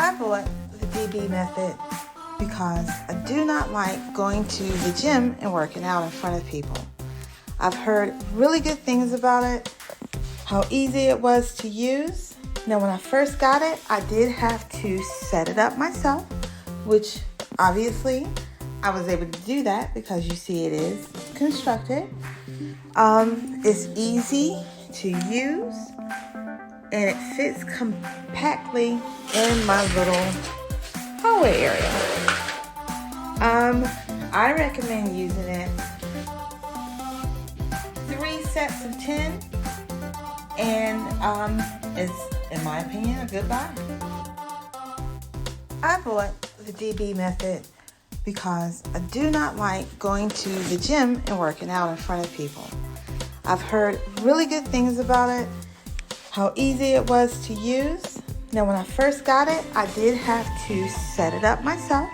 I bought the DB method because I do not like going to the gym and working out in front of people. I've heard really good things about it, how easy it was to use. Now, when I first got it, I did have to set it up myself, which obviously I was able to do that because you see it is constructed. It's easy to use and it fits compactly in my little hallway area. I recommend using it 3 sets of 10, and it's, in my opinion, a good buy. I bought the DB method because I do not like going to the gym and working out in front of people. I've heard really good things about it, how easy it was to use. Now, when I first got it, I did have to set it up myself.